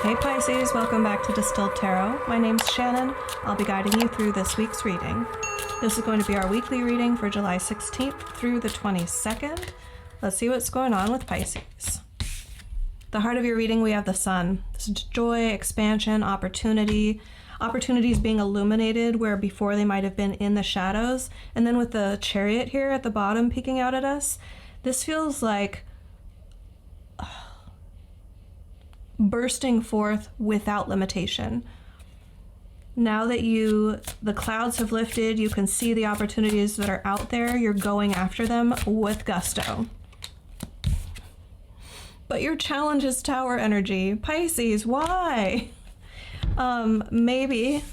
Hey Pisces, welcome back to Distilled Tarot. My name's Shannon. I'll be guiding you through this week's reading. This is going to be our weekly reading for July 16th through the 22nd. Let's see what's going on with Pisces. The heart of your reading, we have the Sun. This is joy, expansion, opportunity. Opportunities being illuminated where before they might have been in the shadows. And then with the Chariot here at the bottom peeking out at us, this feels like bursting forth without limitation. Now that the clouds have lifted, you can see the opportunities that are out there, you're going after them with gusto. But your challenge is Tower energy. Pisces, why? Maybe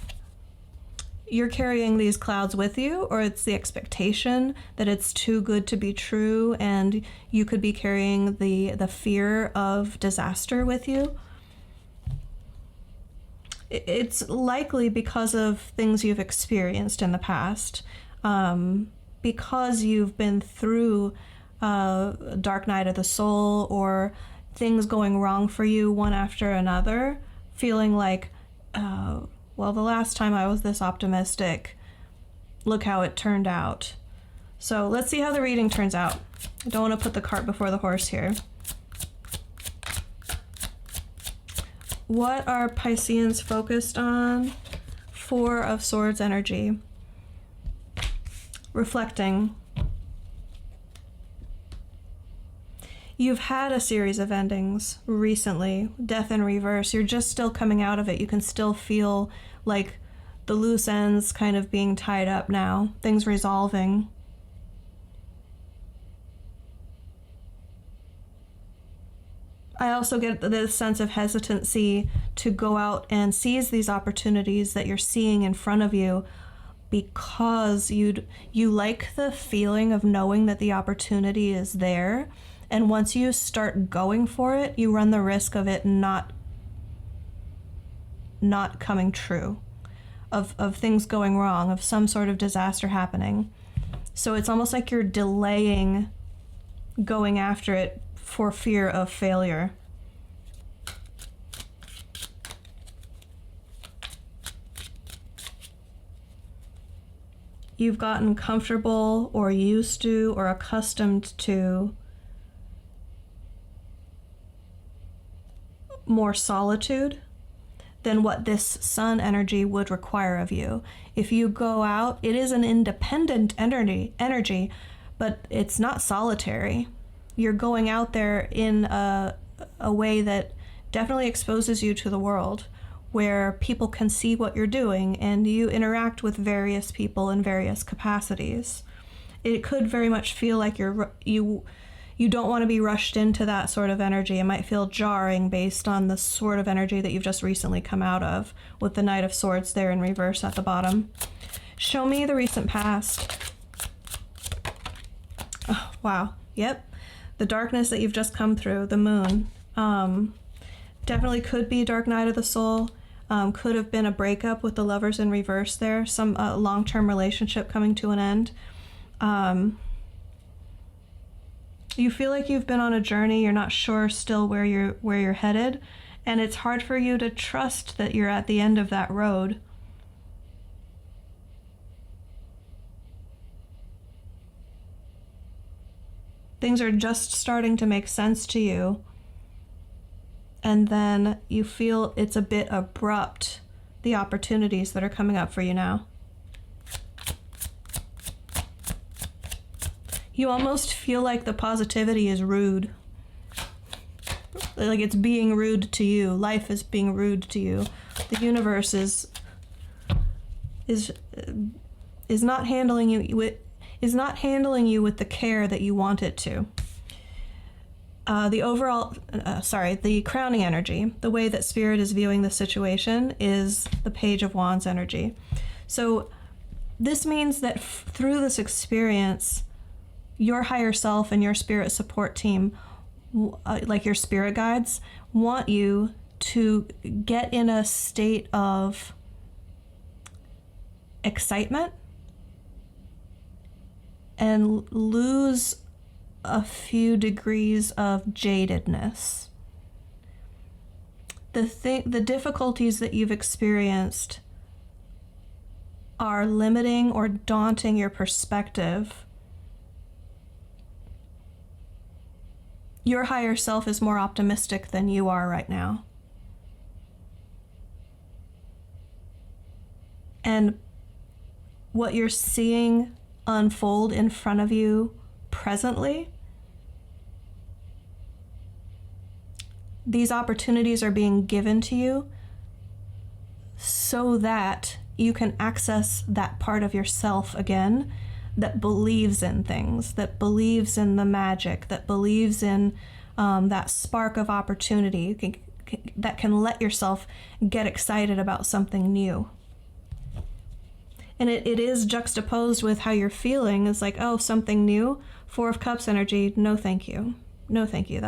you're carrying these clouds with you, or it's the expectation that it's too good to be true, and you could be carrying the fear of disaster with you. It's likely because of things you've experienced in the past, because you've been through a dark night of the soul, or things going wrong for you one after another, feeling like, well, the last time I was this optimistic, look how it turned out. So let's see how the reading turns out. I don't want to put the cart before the horse here. What are Pisceans focused on? Four of Swords energy. Reflecting. You've had a series of endings recently, death in reverse. You're just still coming out of it. You can still feel like the loose ends kind of being tied up now, things resolving. I also get this sense of hesitancy to go out and seize these opportunities that you're seeing in front of you, because you like the feeling of knowing that the opportunity is there. And once you start going for it, you run the risk of it not coming true, of things going wrong, of some sort of disaster happening. So it's almost like you're delaying going after it for fear of failure. You've gotten comfortable or used to or accustomed to more solitude than what this Sun energy would require of you. If you go out, it is an independent energy, but it's not solitary. You're going out there in a way that definitely exposes you to the world, where people can see what you're doing and you interact with various people in various capacities. It could very much feel like you don't want to be rushed into that sort of energy. It might feel jarring based on the sort of energy that you've just recently come out of, with the Knight of Swords there in reverse at the bottom. Show me the recent past. Oh, wow. Yep. The darkness that you've just come through, the moon. Definitely could be Dark Night of the Soul. Could have been a breakup with the Lovers in reverse there. Some long-term relationship coming to an end. You feel like you've been on a journey, you're not sure still where you're headed, and it's hard for you to trust that you're at the end of that road. Things are just starting to make sense to you, and then you feel it's a bit abrupt, the opportunities that are coming up for you now. You almost feel like the positivity is rude. Like it's being rude to you. Life is being rude to you. The universe is not handling you with the care that you want it to. The crowning energy, the way that Spirit is viewing the situation, is the Page of Wands energy. So this means that through this experience, your higher self and your spirit support team, like your spirit guides, want you to get in a state of excitement and lose a few degrees of jadedness. the difficulties that you've experienced are limiting or daunting your perspective. Your higher self is more optimistic than you are right now. And what you're seeing unfold in front of you presently, these opportunities are being given to you so that you can access that part of yourself again that believes in things, that believes in the magic, that believes in that spark of opportunity, that can let yourself get excited about something new. And it is juxtaposed with how you're feeling. It's like, oh, something new, 4 of Cups energy, no thank you. No thank you.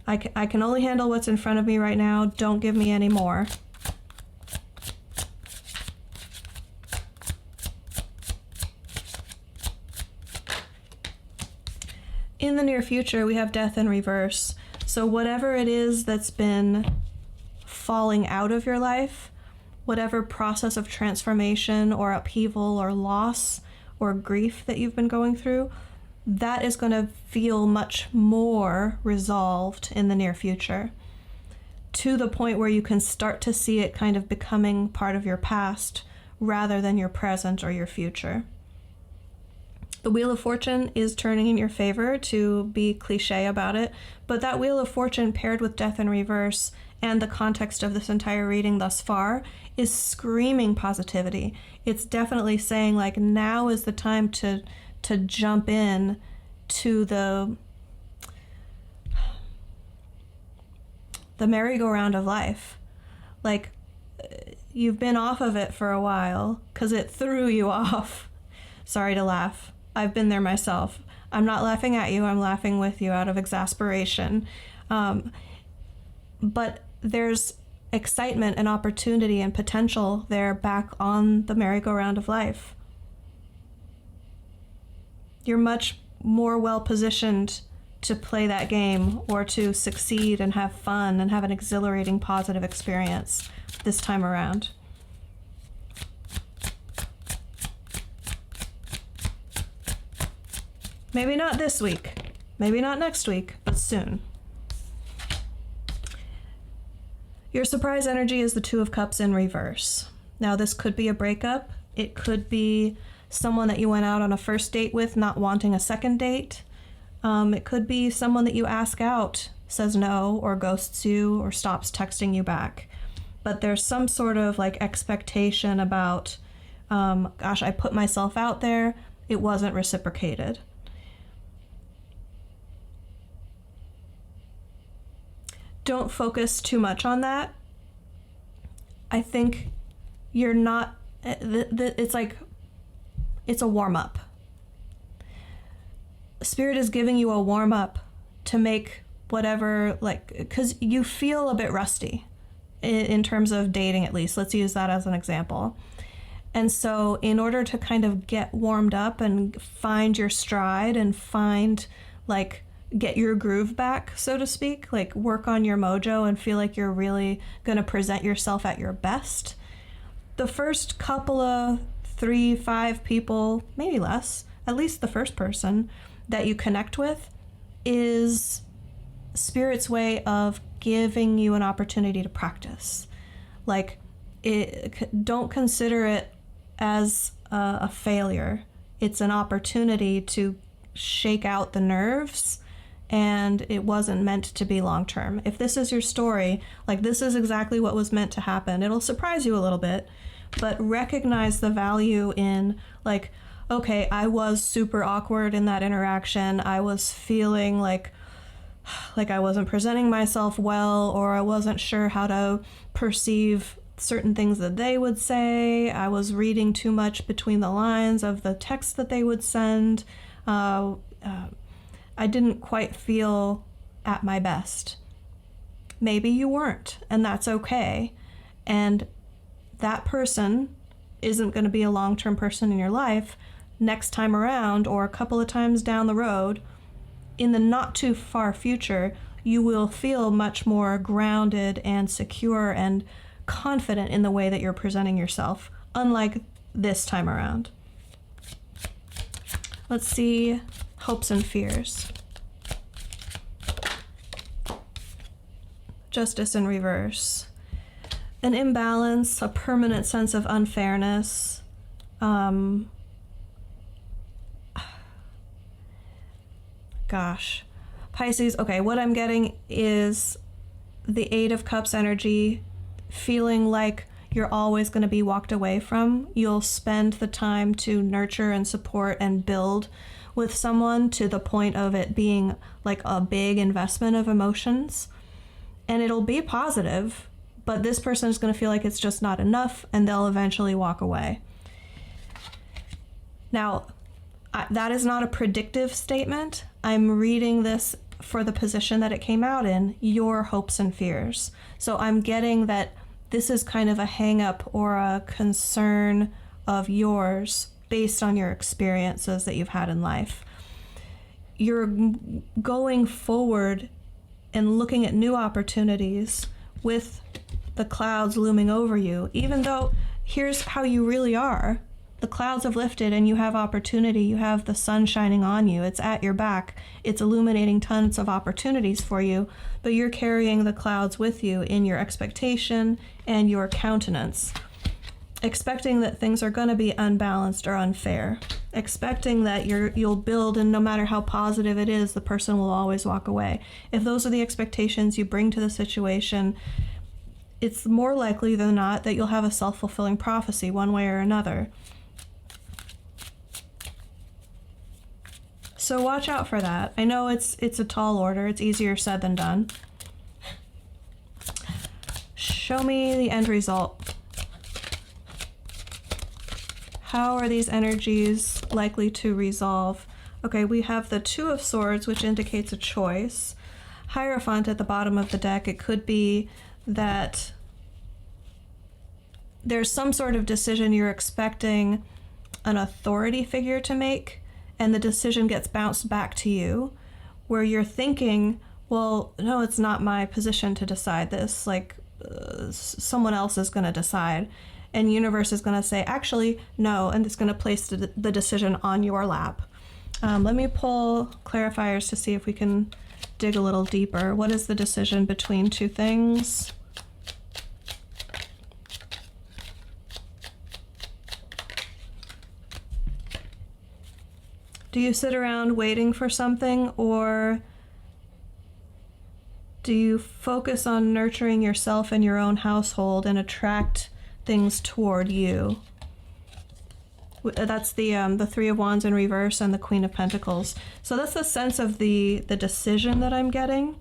I can only handle what's in front of me right now. Don't give me any more. In the near future, we have Death in reverse. So whatever it is that's been falling out of your life, whatever process of transformation or upheaval or loss or grief that you've been going through, that is going to feel much more resolved in the near future, to the point where you can start to see it kind of becoming part of your past rather than your present or your future. The Wheel of Fortune is turning in your favor, to be cliche about it, but that Wheel of Fortune paired with Death in reverse and the context of this entire reading thus far is screaming positivity. It's definitely saying, like, now is the time to jump in to the merry-go-round of life. Like, you've been off of it for a while because it threw you off. Sorry to laugh. I've been there myself. I'm not laughing at you. I'm laughing with you out of exasperation. But there's excitement and opportunity and potential there back on the merry-go-round of life. You're much more well-positioned to play that game or to succeed and have fun and have an exhilarating, positive experience this time around. Maybe not this week, maybe not next week, but soon. Your surprise energy is the 2 of Cups in reverse. Now, this could be a breakup. It could be someone that you went out on a first date with, not wanting a second date. It could be someone that you ask out, says no, or ghosts you, or stops texting you back. But there's some sort of like expectation about, gosh, I put myself out there, it wasn't reciprocated. Don't focus too much on that. I think you're not, it's like, it's a warm-up. Spirit is giving you a warm-up to make whatever, like, because you feel a bit rusty in terms of dating, at least. Let's use that as an example. And so in order to kind of get warmed up and find your stride and find, like, get your groove back, so to speak, like work on your mojo and feel like you're really going to present yourself at your best, the first couple of 3-5 people, maybe less, at least the first person that you connect with is Spirit's way of giving you an opportunity to practice. Like, don't consider it as a failure. It's an opportunity to shake out the nerves, and it wasn't meant to be long term. If this is your story, like, this is exactly what was meant to happen. It'll surprise you a little bit, but recognize the value in, like, okay, I was super awkward in that interaction. I was feeling like I wasn't presenting myself well, or I wasn't sure how to perceive certain things that they would say. I was reading too much between the lines of the text that they would send. I didn't quite feel at my best. Maybe you weren't, and that's okay. And that person isn't going to be a long-term person in your life next time around, or a couple of times down the road. In the not too far future, you will feel much more grounded and secure and confident in the way that you're presenting yourself, unlike this time around. Let's see hopes and fears. Justice in reverse. An imbalance, a permanent sense of unfairness. Gosh. Pisces, okay, what I'm getting is the Eight of Cups energy, feeling like you're always going to be walked away from. You'll spend the time to nurture and support and build with someone to the point of it being like a big investment of emotions. And it'll be positive, but this person is going to feel like it's just not enough, and they'll eventually walk away. Now, that is not a predictive statement. I'm reading this for the position that it came out in, your hopes and fears. So I'm getting that this is kind of a hang-up or a concern of yours based on your experiences that you've had in life. You're going forward and looking at new opportunities with the clouds looming over you, even though here's how you really are. The clouds have lifted and you have opportunity. You have the sun shining on you. It's at your back. It's illuminating tons of opportunities for you, but you're carrying the clouds with you in your expectation and your countenance, expecting that things are going to be unbalanced or unfair, expecting that you'll build, and no matter how positive it is, the person will always walk away. If those are the expectations you bring to the situation, it's more likely than not that you'll have a self-fulfilling prophecy one way or another. So watch out for that. I know it's a tall order. It's easier said than done. Show me the end result. How are these energies likely to resolve? Okay, we have the Two of Swords, which indicates a choice. Hierophant at the bottom of the deck. It could be that there's some sort of decision you're expecting an authority figure to make, and the decision gets bounced back to you, where you're thinking, well, no, it's not my position to decide this. Someone else is going to decide. And universe is going to say, actually, no, and it's going to place the decision on your lap. Let me pull clarifiers to see if we can dig a little deeper. What is the decision between two things? Do you sit around waiting for something, or do you focus on nurturing yourself and your own household and attract things toward you? That's the Three of Wands in reverse and the Queen of Pentacles. So that's the sense of the decision that I'm getting.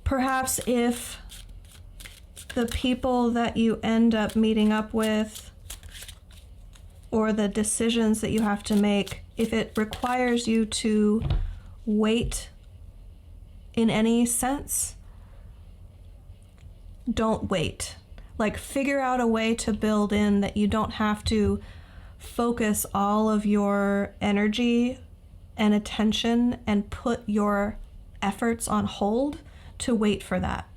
Perhaps if the people that you end up meeting up with, or the decisions that you have to make, if it requires you to wait in any sense, don't wait. Figure out a way to build in that you don't have to focus all of your energy and attention and put your efforts on hold to wait for that.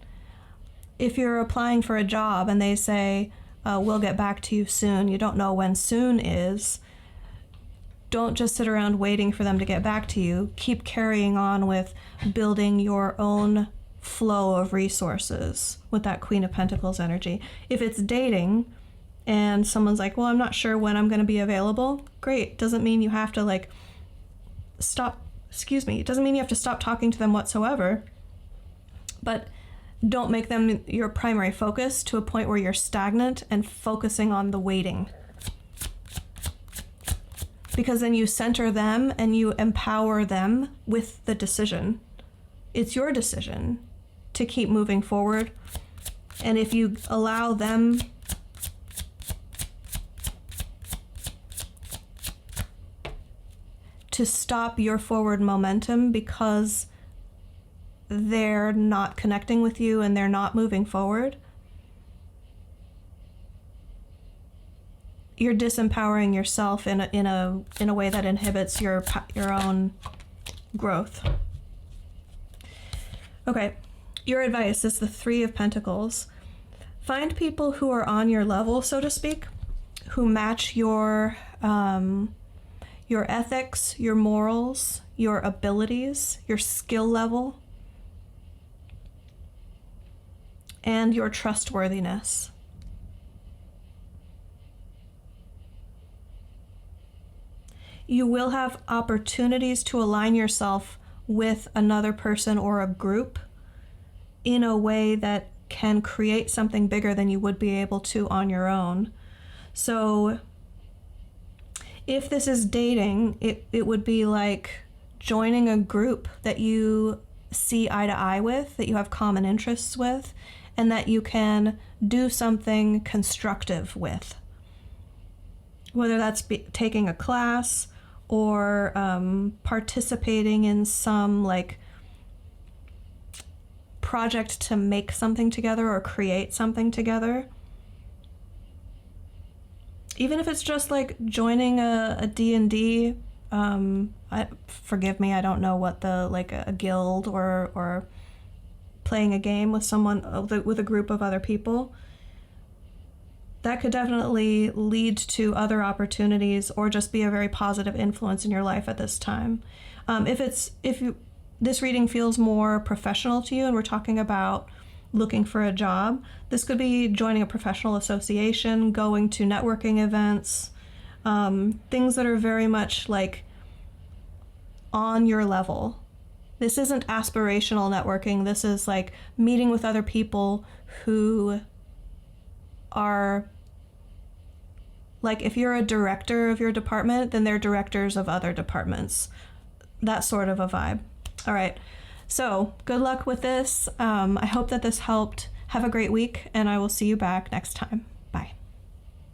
If you're applying for a job and they say, we'll get back to you soon, you don't know when soon is, don't just sit around waiting for them to get back to you. Keep carrying on with building your own flow of resources with that Queen of Pentacles energy. If it's dating and someone's like, well, I'm not sure when I'm going to be available, great. Doesn't mean you have to it doesn't mean you have to stop talking to them whatsoever, but don't make them your primary focus to a point where you're stagnant and focusing on the waiting. Because then you center them and you empower them with the decision. It's your decision to keep moving forward. And if you allow them to stop your forward momentum because they're not connecting with you and they're not moving forward, you're disempowering yourself in a way that inhibits your own growth. Okay, your advice is the Three of Pentacles. Find people who are on your level, so to speak, who match your ethics, your morals, your abilities, your skill level, and your trustworthiness. You will have opportunities to align yourself with another person or a group in a way that can create something bigger than you would be able to on your own. So if this is dating, it would be like joining a group that you see eye to eye with, that you have common interests with, and that you can do something constructive with. Whether that's taking a class or participating in some like project to make something together or create something together. Even if it's just like joining a D&D, forgive me, I don't know what a guild or playing a game with someone, with a group of other people. That could definitely lead to other opportunities or just be a very positive influence in your life at this time. This reading feels more professional to you and we're talking about looking for a job, this could be joining a professional association, going to networking events, things that are very much like on your level. This isn't aspirational networking. This is like meeting with other people who are like, if you're a director of your department, then they're directors of other departments. That sort of a vibe. All right. So good luck with this. I hope that this helped. Have a great week, and I will see you back next time.